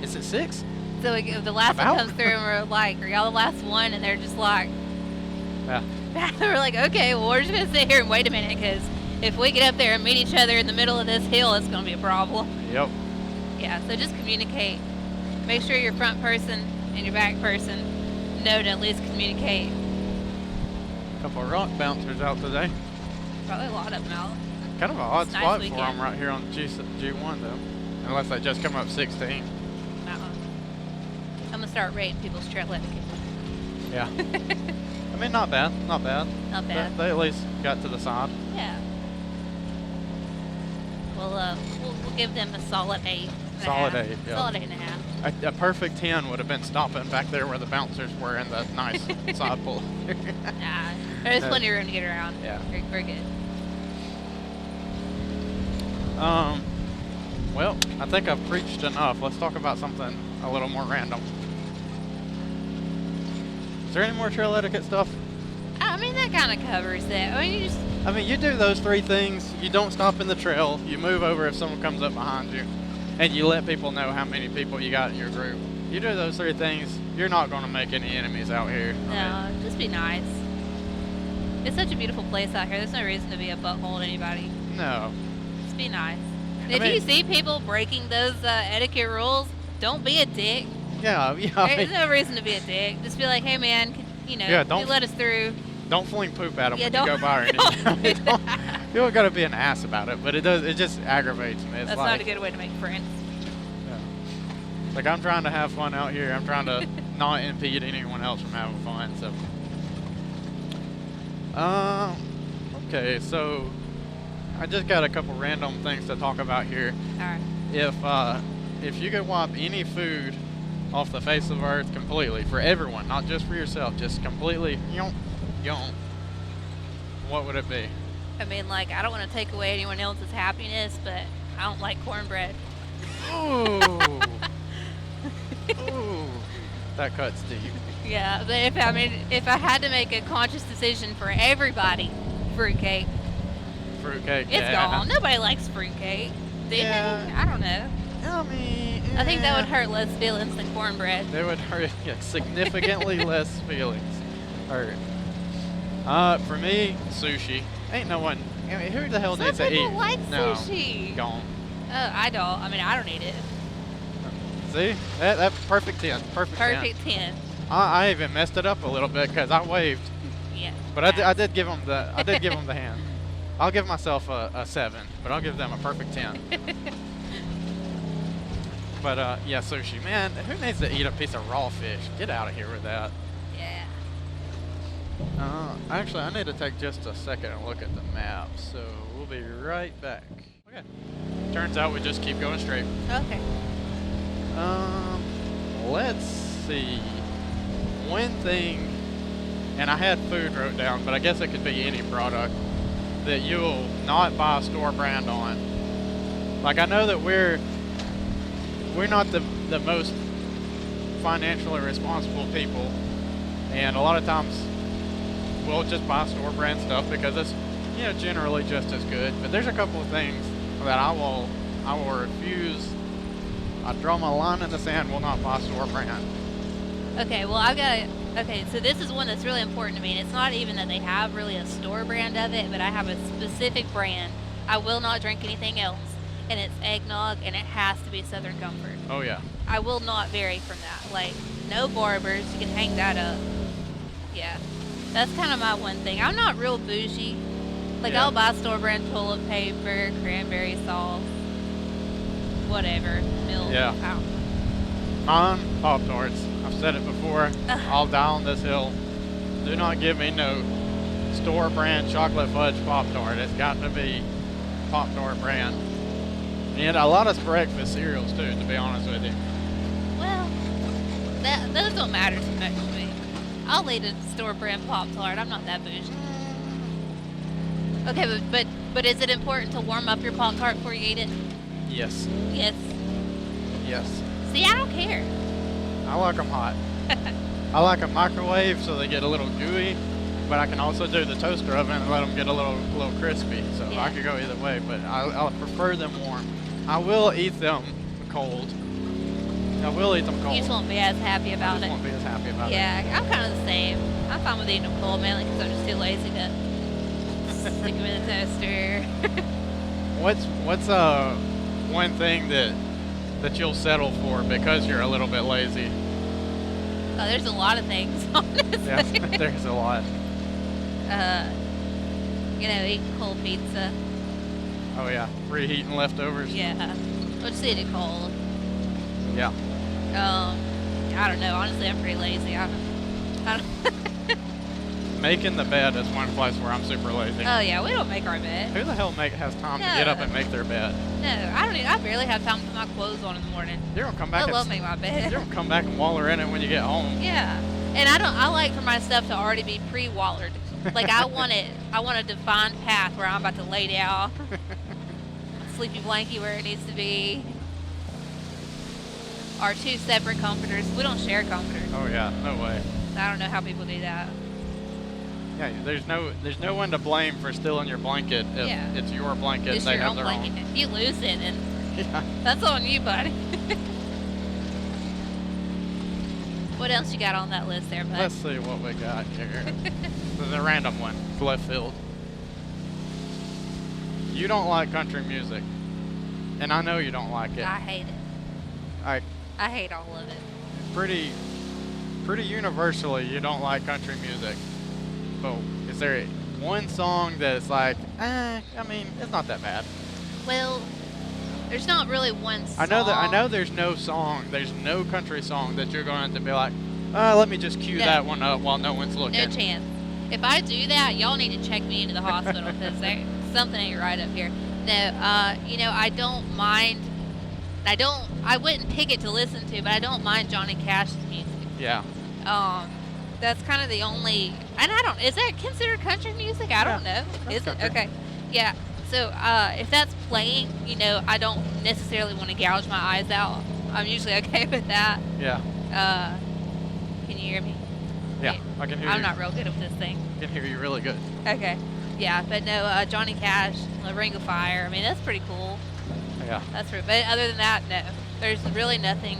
is it 6? So the last one comes through, and we're like, are y'all the last one? And they're just like, yeah. We're like, okay, well, we're just going to sit here and wait a minute, because if we get up there and meet each other in the middle of this hill, it's going to be a problem. Yep. Yeah, so just communicate. Make sure your front person and your back person know to at least communicate. A couple of rock bouncers out today. Probably a lot of them out. Kind of an odd Nice spot weekend. for them right here on G1 though. Unless they just come up 16. I'm going to start rating people's trail etiquette. Yeah. I mean, not bad. Not bad. Not bad. They at least got to the side. Yeah. We'll give them a solid 8. Solid 8, yeah. Solid 8.5. A perfect 10 would have been stopping back there where the bouncers were in the nice side pull. Nah, there's plenty of room to get around. Yeah. We're good. Well, I think I've preached enough. Let's talk about something a little more random. Is there any more trail etiquette stuff? I mean, that kind of covers it. I mean, you do those 3 things. You don't stop in the trail. You move over if someone comes up behind you. And you let people know how many people you got in your group. You do those 3 things, you're not going to make any enemies out here. No, just be nice. It's such a beautiful place out here. There's no reason to be a butthole to anybody. No. Just be nice. If you see people breaking those etiquette rules, don't be a dick. Yeah. There's no reason to be a dick. Just be like, hey man, you let us through. Don't fling poop at them when don't, you go by or anything. You don't got to be an ass about it, but it just aggravates me. It's That's like, not a good way to make friends. Yeah. Like, I'm trying to have fun out here. I'm trying to not impede anyone else from having fun. So, okay, so I just got a couple random things to talk about here. All right. If you could wipe any food off the face of the earth completely for everyone, not just for yourself, just completely, what would it be? I mean, like, I don't want to take away anyone else's happiness, but I don't like cornbread. Ooh. Ooh. That cuts deep. Yeah, but if I had to make a conscious decision for everybody, fruitcake. Fruitcake, It's gone. Nobody likes fruitcake. Do you? I don't know. I mean, I think that would hurt less feelings than cornbread. They would hurt significantly less feelings. Hurt. For me, sushi. Ain't no one. I mean, who the hell needs to eat? Some people like sushi. Gone. I don't. I mean, I don't eat it. See? That perfect 10. Perfect 10. I even messed it up a little bit because I waved. Yeah. But I did give them the hand. I'll give myself a 7, but I'll give them a perfect 10. But yeah, sushi. Man, who needs to eat a piece of raw fish? Get out of here with that. Yeah. Actually, I need to take just a second and look at the map, so we'll be right back. Okay. Turns out we just keep going straight. Okay. Let's see. One thing, and I had food wrote down, but I guess it could be any product that you'll not buy store brand on. Like, I know that we're not the most financially responsible people, and a lot of times we'll just buy store brand stuff because it's generally just as good. But there's a couple of things that I will I will refuse. I draw my line in the sand. Will not buy store brand. Okay, well, okay, so this is one that's really important to me, and it's not even that they have really a store brand of it, but I have a specific brand. I will not drink anything else, and it's eggnog, and it has to be Southern Comfort. Oh, yeah. I will not vary from that. Like, no barbers, you can hang that up. Yeah, that's kind of my one thing. I'm not real bougie. Like, Yeah. I'll buy store brand toilet paper, cranberry sauce, whatever, milk. Yeah. I don't know. Mine, Pop-Tarts. I've said it before. I'll die on this hill. Do not give me no store brand chocolate fudge Pop-Tart. It's got to be Pop-Tart brand. And a lot of breakfast cereals too, to be honest with you. Well, those don't matter too much to me. I'll eat a store brand Pop-Tart. I'm not that bougie. Okay, but is it important to warm up your Pop-Tart before you eat it? Yes. Yes. Yes. See, I don't care. I like them hot. I like a microwave so they get a little gooey, but I can also do the toaster oven and let them get a little crispy. So Yeah. I could go either way, but I'll prefer them warm. I will eat them cold. I will eat them cold. You just won't be as happy I about just it. won't be as happy about it. Yeah, I'm kind of the same. I'm fine with eating them cold, mainly because I'm just too lazy to stick them in the toaster. What's one thing that you'll settle for because you're a little bit lazy? Oh, there's a lot of things, honestly. Yeah, there's a lot. Eating cold pizza. Oh yeah, reheating leftovers. Yeah, we'll just eat it cold. Yeah. I don't know. Honestly, I'm pretty lazy. I don't. Making the bed is one place where I'm super lazy. Oh yeah, we don't make our bed. Who the hell has time to get up and make their bed? No, I don't. I barely have time to put my clothes on in the morning. You're gonna come back. I love making my bed. You're gonna come back and waller in it when you get home. Yeah, and I like for my stuff to already be pre-wallered. Like I want a defined path where I'm about to lay down. Sleepy blankie where it needs to be. Our 2 separate comforters. We don't share comforters. Oh yeah, no way. I don't know how people do that. Yeah, there's no one to blame for stealing your blanket if Yeah. it's your blanket It's and they your have own their blanket. own. If you lose it, and Yeah. that's on you, buddy. What else you got on that list there, bud? Let's see what we got here. This is a random one. It's left field. You don't like country music, and I know you don't like it. I hate it. I hate all of it. Pretty universally, you don't like country music. But is there one song that's like, I mean, it's not that bad? Well, there's not really one song. I know there's no country song that you're going to be like, let me just cue that one up while no one's looking. No chance. If I do that, y'all need to check me into the hospital because something ain't right up here. No, I don't mind. I wouldn't pick it to listen to, but I don't mind Johnny Cash's music. Yeah. That's kind of the only, and is that considered country music? I don't know. Is it? country. Okay. Yeah. So, if that's playing, I don't necessarily want to gouge my eyes out. I'm usually okay with that. Yeah. Can you hear me? Yeah, I can hear you. I'm not real good with this thing. I can hear you really good. Okay. Yeah, but no, Johnny Cash, The Ring of Fire. I mean, that's pretty cool. Yeah. That's pretty, but other than that, no. There's really nothing.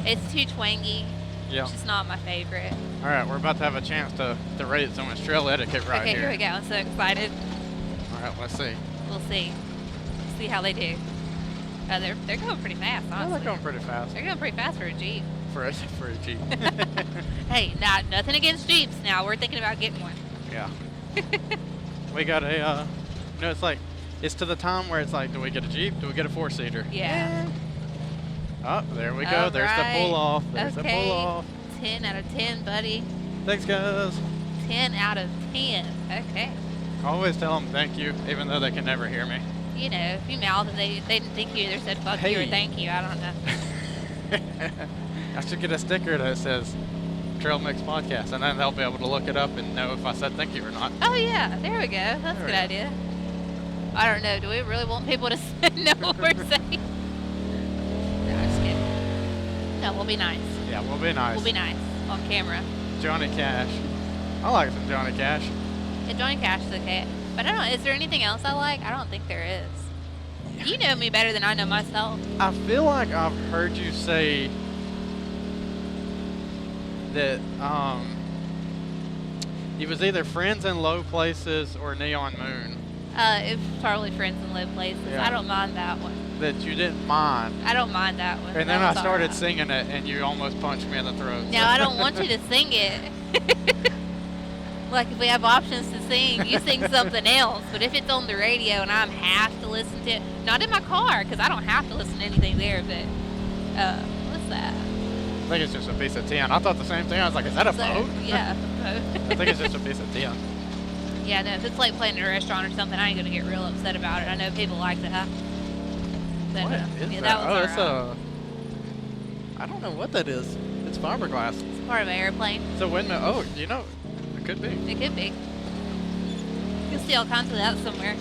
It's too twangy. Yeah. It's just not my favorite. All right, we're about to have a chance to rate someone's trail etiquette right Okay, here. here we go. I'm so excited. All right, let's see. We'll see. See how they do. They're going pretty fast, Oh, honestly. they're going pretty fast They're going pretty fast for a Jeep. for a Jeep. Hey, nothing against Jeeps now. We're thinking about getting one. Yeah. We got a, it's to the time where it's like, do we get a Jeep? Do we get a 4-seater? Yeah. Oh, there we go. All There's right. the pull off. There's the Okay. pull off. 10 out of 10, buddy. Thanks, guys. 10 out of 10. Okay. Always tell them thank you, even though they can never hear me. If you mouth and they didn't think you either said fuck you or Hey. thank you. I don't know. I should get a sticker that says Trail Mix Podcast, and then they'll be able to look it up and know if I said thank you or not. Oh, yeah. There we go. That's There a we good go. idea. I don't know. Do we really want people to know what we're saying? No, I'm just kidding. No, we'll be nice. Yeah, we'll be nice. We'll be nice on camera. Johnny Cash. I like some Johnny Cash. Yeah, Johnny Cash is okay. But I don't know. Is there anything else I like? I don't think there is. You know me better than I know myself. I feel like I've heard you say that it was either Friends in Low Places or Neon Moon. It's probably Friends in Low Places. Yeah. I don't mind that one. That you didn't mind. I don't mind that one. And then That I was started alright. singing it, and you almost punched me in the throat. Now, I don't want you to sing it. Like, if we have options to sing, you sing something else. But if it's on the radio and I have to listen to it, not in my car, because I don't have to listen to anything there, but, what's that? I think it's just a piece of tin. I thought the same thing. I was like, is that a boat? Yeah, a I boat. think it's just a piece of tin. Yeah, no, if it's like playing in a restaurant or something, I ain't going to get real upset about it. I know people like that. But, What is yeah, that? that was It's alright. I don't know what that is. It's fiberglass. It's part of an airplane. It's a windmill. Oh, you know, it could be. It could be. You'll see all kinds of that somewhere.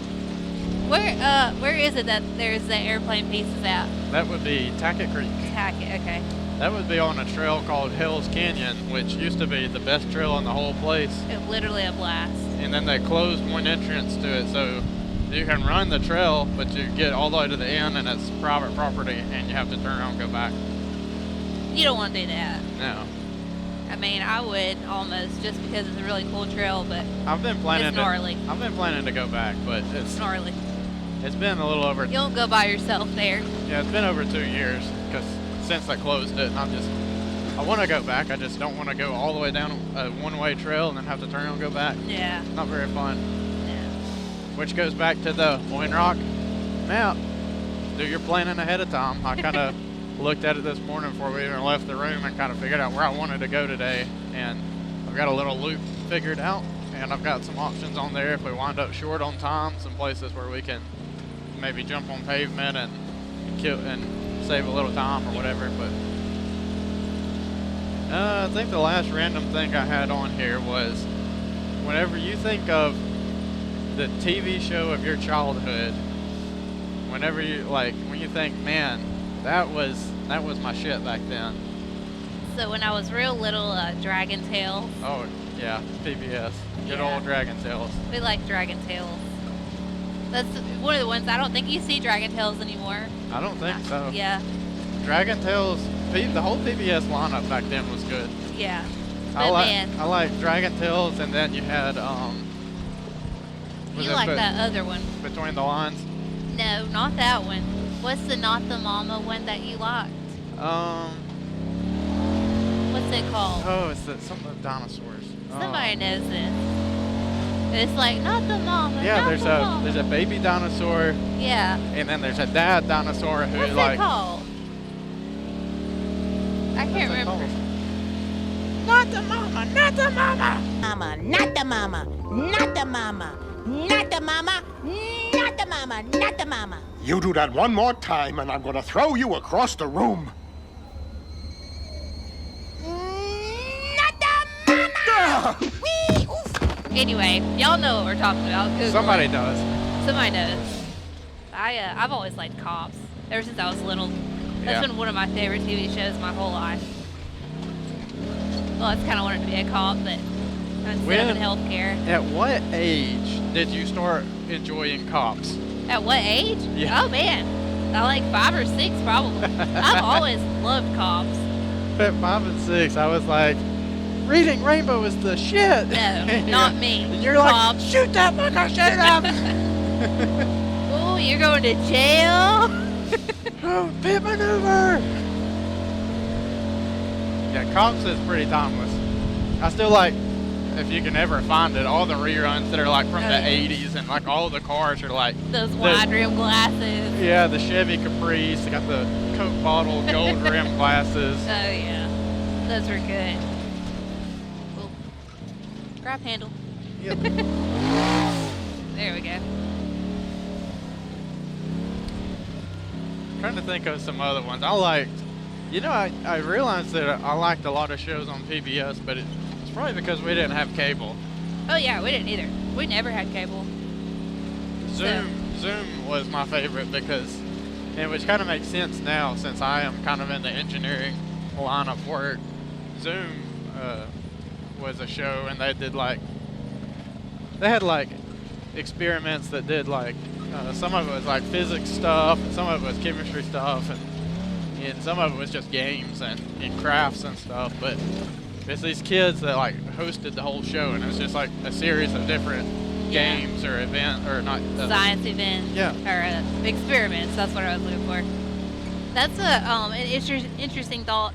Where is it that there's the airplane pieces at? That would be Tackett Creek. Tackett, okay. That would be on a trail called Hell's Canyon, which used to be the best trail in the whole place. It's literally a blast. And then they closed one entrance to it, so you can run the trail, but you get all the way to the end, and it's private property, and you have to turn around and go back. You don't want to do that. No. I mean, I would almost, just because it's a really cool trail, but I've been planning it's gnarly. I've been planning to go back, but It's gnarly. it's been a little over. You don't go by yourself there. Yeah, it's been over 2 years because since they closed it, and I want to go back. I just don't want to go all the way down a one-way trail and then have to turn and go back. Yeah. Not very fun. Yeah. Which goes back to the Windrock map. Do your planning ahead of time. I kind of looked at it this morning before we even left the room and kind of figured out where I wanted to go today. And I've got a little loop figured out, and I've got some options on there if we wind up short on time, some places where we can maybe jump on pavement and kill and save a little time or whatever. But I think the last random thing I had on here was whenever you think of the TV show of your childhood, whenever you when you think, man, that was my shit back then. So when I was real little, Dragon Tales. Oh yeah, PBS, good Yeah. old Dragon Tales. We like Dragon Tales. That's one of the ones I don't think you see Dragon Tales anymore. I don't think so. Yeah, Dragon Tales, the whole PBS lineup back then was good. yeah. I But like man, I like Dragon Tales, and then you had was you it like that other one. Between the Lines. No, not that one. What's the Not the Mama one that you liked? What's it called? Oh, it's something with dinosaurs. Somebody knows this. It's like, not the mama. Yeah, not there's the mama. there's a baby dinosaur, Yeah. and then there's a dad dinosaur who What's like. it called? I can't What's it remember. called? Not the mama, not the mama. Mama, not the mama, not the mama, not the mama, not the mama, not the mama. You do that one more time, and I'm going to throw you across the room. Not the mama! Whee! Oof! Anyway, y'all know what we're talking about. Google Somebody it. does. Somebody knows. I've always liked Cops. Ever since I was little. That's Yeah. been one of my favorite TV shows my whole life. Well, it's kind of wanted to be a cop, but instead of in healthcare. At what age did you start enjoying Cops? At what age? Yeah. Oh man, I like 5 or 6 probably. I've always loved Cops. At 5 and 6, I was like, Reading Rainbow is the shit. No, And not you're- me. And you're like, Cops. shoot that fucker, shoot him. Oh, you're going to jail? Oh, pit maneuver. Yeah, Cops is pretty timeless. I still like, if you can ever find it, all the reruns that are like from Oh, the yeah. 80s, and like all the cars are like, Those wide rim glasses. yeah, the Chevy Caprice, they got the Coke bottle, gold rim glasses. Oh yeah, those were good. Ooh. Grab handle. Yep. There we go. Trying to think of some other ones. I liked, I realized that I liked a lot of shows on PBS, but it's probably because we didn't have cable. Oh yeah, we didn't either. We never had cable. Zoom was my favorite because, and which kind of makes sense now since I am kind of in the engineering line of work. Zoom was a show, and they had like experiments that did like Some of it was like physics stuff, and some of it was chemistry stuff, and some of it was just games and crafts and stuff. But it's these kids that like hosted the whole show, and it was just like a series of different games or event or not science events. Yeah. Or experiments. That's what I was looking for. That's an interesting thought.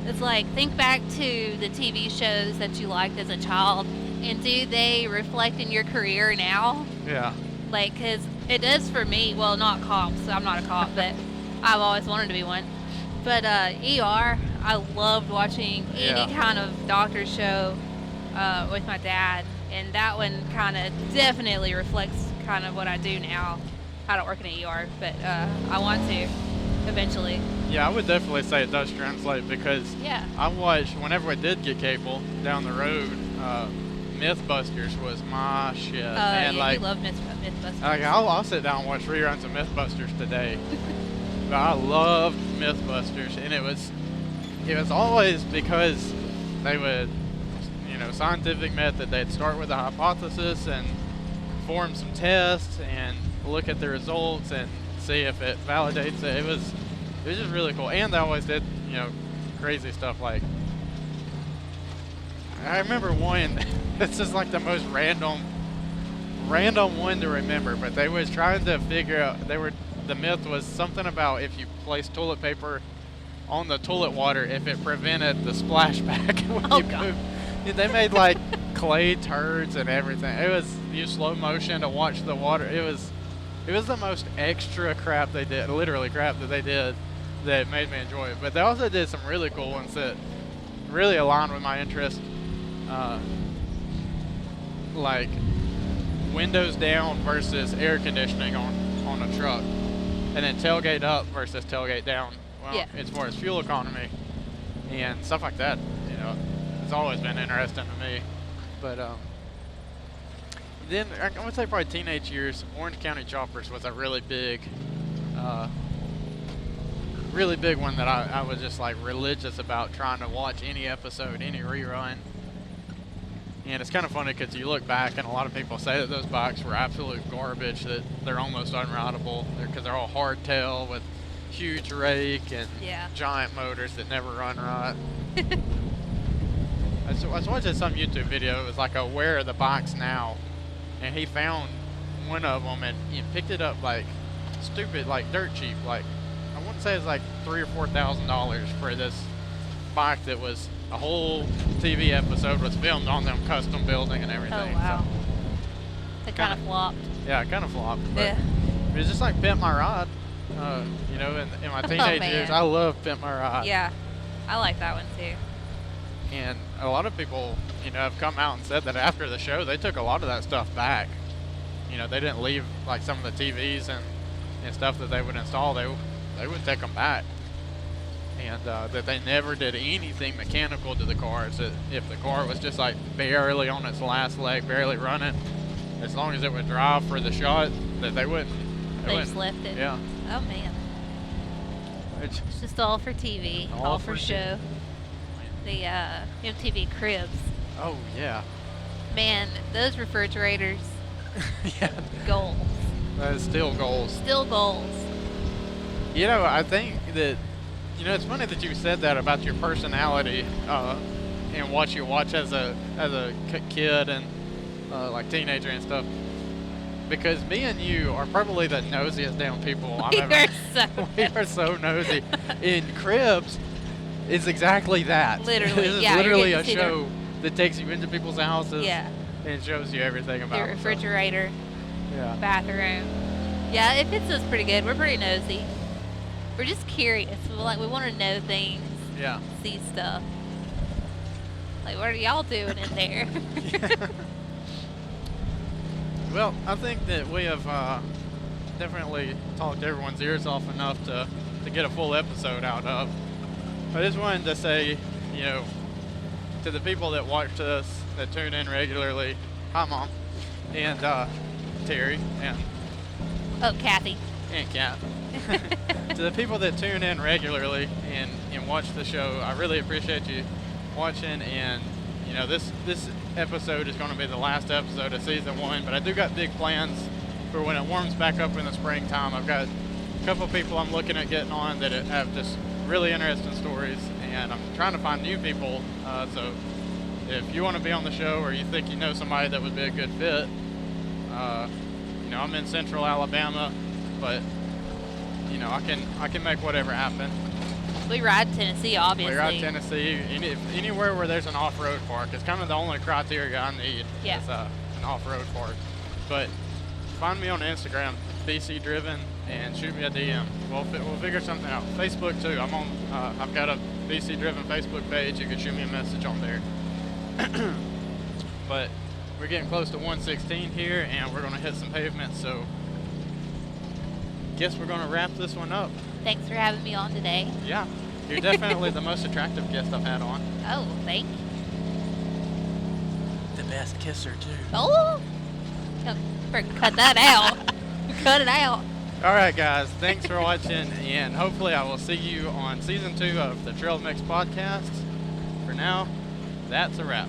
It's like, think back to the TV shows that you liked as a child, and do they reflect in your career now? Yeah. Like, because it does for me. Well, not cops. I'm not a cop, but I've always wanted to be one. But ER, I loved watching any kind of doctor show with my dad, and that one kind of definitely reflects kind of what I do now. I don't work in an ER, but I want to eventually. Yeah, I would definitely say it does translate, because I watched, whenever we did get cable down the road, Mythbusters was my shit. Man, yeah, like, you love Mythbusters. Like, I'll sit down and watch reruns of Mythbusters today. But I loved Mythbusters, and it was always because they would, scientific method, they'd start with a hypothesis and form some tests and look at the results and see if it validates it. It was just really cool. And they always did, crazy stuff. Like, I remember one, it's just like the most random one to remember, but they was trying to figure out, the myth was something about if you place toilet paper on the toilet water, if it prevented the splashback when you poop. They made like clay turds and everything. It was used slow motion to watch the water. It was the most extra crap they did, literally crap that they did, that made me enjoy it. But they also did some really cool ones that really aligned with my interest, like windows down versus air conditioning on a truck, and then tailgate up versus tailgate down. Well, as far as fuel economy and stuff like that, it's always been interesting to me. But then I would say probably teenage years, Orange County Choppers was a really big one that I was just like religious about trying to watch any episode, any rerun. And it's kind of funny because you look back and a lot of people say that those bikes were absolute garbage, that they're almost unrideable because they're all hardtail with huge rake and giant motors that never run right. I was watching some YouTube video. It was like a where are the bikes now, and he found one of them and he picked it up like stupid, like dirt cheap. Like, I wouldn't say it's like $3,000 or $4,000 for this bike that was a whole TV episode was filmed on them, custom building and everything. Oh wow! So, it kind of flopped. Yeah, it kind of flopped. But it was just like Pimp My Ride. In my teenage years, I loved Pimp My Ride. Yeah, I like that one too. And a lot of people, have come out and said that after the show, they took a lot of that stuff back. They didn't leave like some of the TVs and stuff that they would install. They would take them back. And that they never did anything mechanical to the cars. That if the car was just like barely on its last leg, barely running, as long as it would drive for the shot, that they wouldn't. They just left it. Yeah. Oh man. It's just all for TV, all for show. The MTV Cribs. Oh yeah. Man, those refrigerators. Yeah. Goals. That is still goals. Still goals. I think that. It's funny that you said that about your personality and what you watch as a kid and like teenager and stuff. Because me and you are probably the nosiest damn people I've ever. We are so nosy. In Cribs, it's exactly that. Literally, it's literally a show that takes you into people's houses. And shows you everything about the refrigerator. Yeah. Bathroom. Yeah, it fits us pretty good. We're pretty nosy. We're just curious. We want to know things. Yeah. See stuff. Like, what are y'all doing in there? Well, I think that we have definitely talked everyone's ears off enough to get a full episode out of. I just wanted to say, to the people that watch us, that tune in regularly, hi Mom, and Terry, and Kathy. And Kat. To the people that tune in regularly and watch the show, I really appreciate you watching. And this episode is going to be the last episode of season 1, but I do got big plans for when it warms back up in the springtime. I've got a couple of people I'm looking at getting on that have just really interesting stories, and I'm trying to find new people. So if you want to be on the show, or you think you know somebody that would be a good fit, you know, I'm in Central Alabama, but you know, I can make whatever happen. We ride Tennessee, obviously. We ride Tennessee. Anywhere where there's an off-road park. It's kind of the only criteria I need is an off-road park. But find me on Instagram, BC Driven, and shoot me a DM. We'll figure something out. Facebook too. I've got a BC Driven Facebook page. You can shoot me a message on there. But we're getting close to 116 here, and we're gonna hit some pavement. So guess we're gonna wrap this one up. Thanks for having me on today. Yeah, you're definitely the most attractive guest I've had on. Oh, thank you. The best kisser too. Oh, cut that out. Cut it out. All right, guys. Thanks for watching, and hopefully I will see you on season 2 of the Trail Mix podcast. For now, that's a wrap.